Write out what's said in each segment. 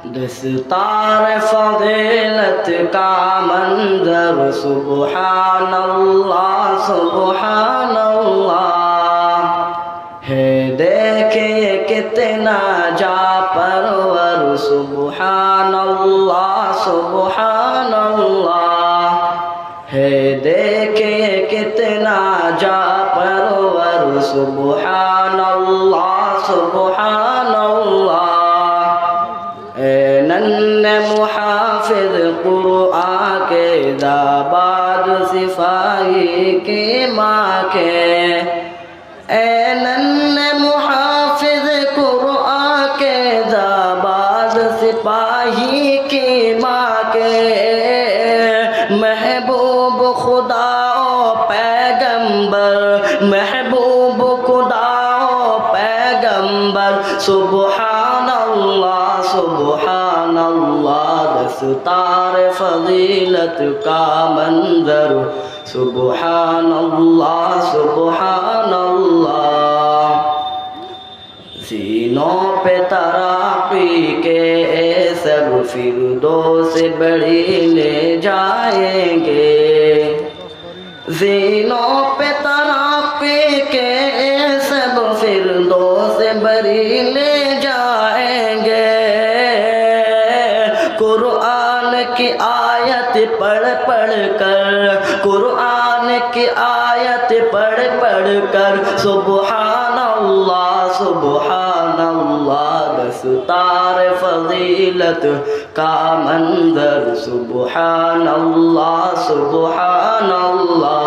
दस्तार फ़ज़ीलत का मंज़र सुब्हानल्लाह सुब्हानल्लाह है। देखे कितना जा परवर सुब्हानल्लाह सुब्हानल्लाह है। देखे कितना जा परवर सुब्हानल्लाह सुब्हानल्लाह। नन्हे मुहाफिज कुरआन के दाबाद सिपाही की माँ के। नन्हे मुहाफिज कुरआन के दाबाद सिपाही की माँ के। महबूब खुदा ओ पैगंबर, महबूब खुदा ओ पैगंबर सुब्हानल्लाह सुब्हानल्लाह। दस्तार फ़ज़ीलत का मंज़र सुब्हानल्लाह सुब्हानल्लाह। सीनों पे तराक़ी के सब फिरदौस बड़ी ले जाएंगे। ज़ीनों पे तराक़ी के सब फिरदौस बड़ी ले जाएंगे। कुरान की आयत पढ़ पढ़ कर, कुरान की आयत पढ़ पढ़ कर सुब्हानल्लाह सुब्हानल्लाह। दस्तार फ़ज़ीलत का मंज़र सुब्हानल्लाह सुब्हानल्लाह।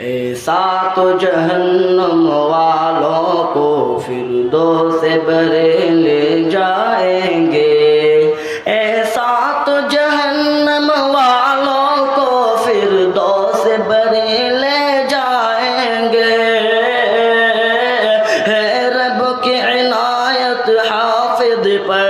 ऐसा तो जहन्नम वालों को फिरदौस बरे ले जाएंगे। ऐसा तो जहन्नम वालों को फिरदौस बरे ले जाएंगे। है रब की इनायत हाफिज पर,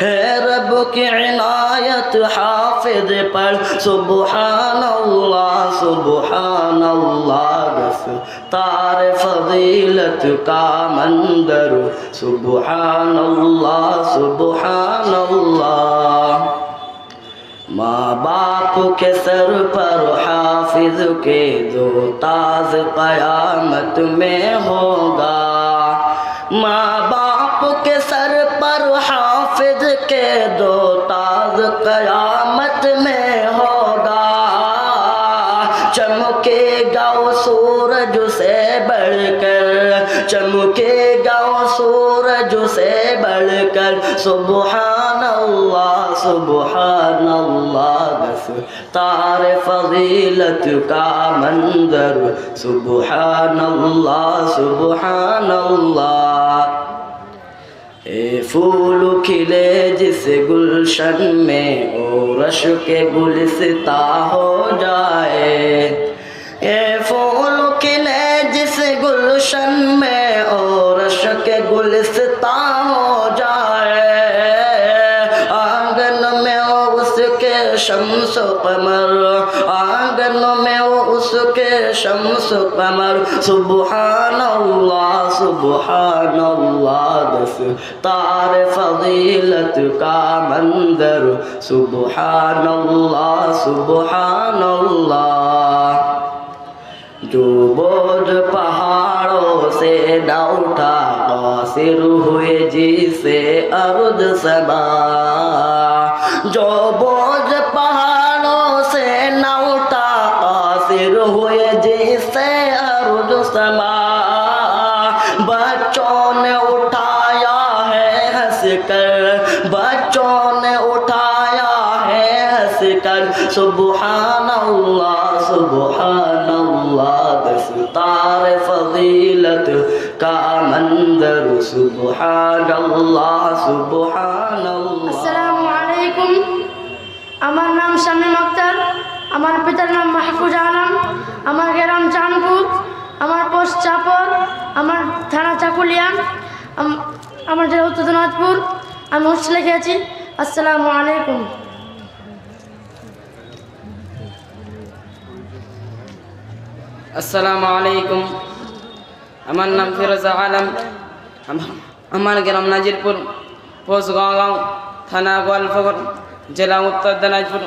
है रब की इनायत हाफिज पर सुब्हानल्लाह सुब्हानल्लाह। दस्तार फ़ज़ीलत का मंज़र सुब्हानल्लाह सुब्हानल्लाह। माँ बाप के सर पर हाफिज के दो ताज क़यामत में होगा। माँ बाप के सर पर हाफिज के दो ताज क़यामत में होगा। चमकेगा वो सूरज से बढ़कर, चमकेगा वो सूरज से बढ़कर सुब्हानल्लाह सुब्हानल्लाह। दस्तार फ़ज़ीलत का मंज़र सुब्हानल्लाह सुब्हानल्लाह। फूल खिले जिस गुलशन में ओरश के गुलिस्ता हो जाए। ये फूल खिले जिस गुलशन में ओरश के गुलिस्ता हो जाए। आंगन में वो उसके शम्स कमर, आंगन में वो उसके शम्स कमर सुब्हानल्लाह सुब्हानल्लाह। दस्तार फ़ज़ीलत का मंज़र सुब्हानल्लाह सुब्हानल्लाह। जो बोझ पहाड़ों से न उठा कासिर हुए जिसे अर्ज़ समा। जो बोझ पहाड़ों से न उठा कासिर हुए जिसे अर्ज़ समा। बच्चों ने उठाया है हंस कर, बच्चों ने उठाया है हंस कर सुब्हानल्लाह सुब्हानल्लाह। दस्तार फ़ज़ीलत का मंज़र सुब्हानल्लाह सुब्हानल्लाह। अस्सलामु अलैकुम। আমার নাম শামীম আক্তার, আমার পিতার নাম মাহফুজ আলম, আমার গ্রাম চাঁদপুর, আমার পোস্ট চাপর, আমার থানা চাকুলিয়া, আমার জেলা উত্তর দিনাজপুর। আমি হোস্টেলে খেয়েছি। আসসালামু আলাইকুম। আসসালামু আলাইকুম। আমার নাম ফিরোজা আলম, আমার গ্রাম নাজিরপুর, পোস্ট গাঁও, থানা গোয়ালফগর, জেলা উত্তর দিনাজপুর।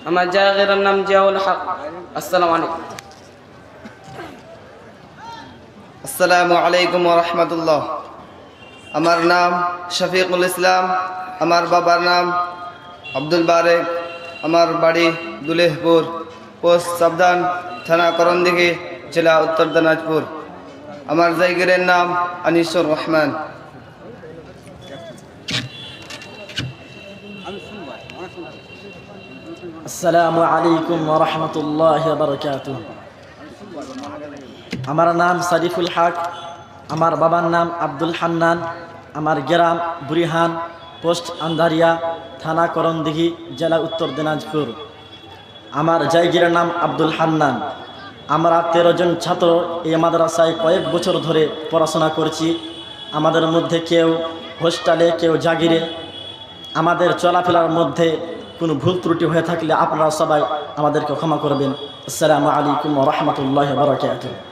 আমার জায়গার নাম জিয়াউল হক। আসসালামু আলাইকুম। আসসালামু আলাইকুম ওয়া রাহমাতুল্লাহ। আমার নাম শফিকুল ইসলাম, আমার বাবার নাম আব্দুল বারেক, আমার বাড়ি দুলেহপুর, পোস্ট সাবধান, থানা করণদিঘি, জেলা উত্তর দিনাজপুর। আমার জায়গিরের নাম আনিসুর রহমান। আসসালামু আলাইকুম ওয়া রাহমাতুল্লাহি ওয়া বারাকাতুহু। আমার নাম সারিফুল হক, আমার বাবার নাম আব্দুল হান্নান, আমার গ্রাম বুড়িহান, পোস্ট আন্ধারিয়া, থানা করণদিঘি, জেলা উত্তর দিনাজপুর। আমার জায়গিরের নাম আব্দুল হান্নান। আমরা 13 জন ছাত্র এই মাদ্রাসায় কয়েক বছর ধরে পড়াশোনা করছি। আমাদের মধ্যে কেউ হোস্টেলে, কেউ জাগিরে। আমাদের চলাফেরার মধ্যে কোনো ভুল ত্রুটি হয়ে থাকলে আপনারা সবাই আমাদেরকে ক্ষমা করবেন। আসসালামু আলাইকুম ওয়া রাহমাতুল্লাহি ওয়া বারাকাতুহু।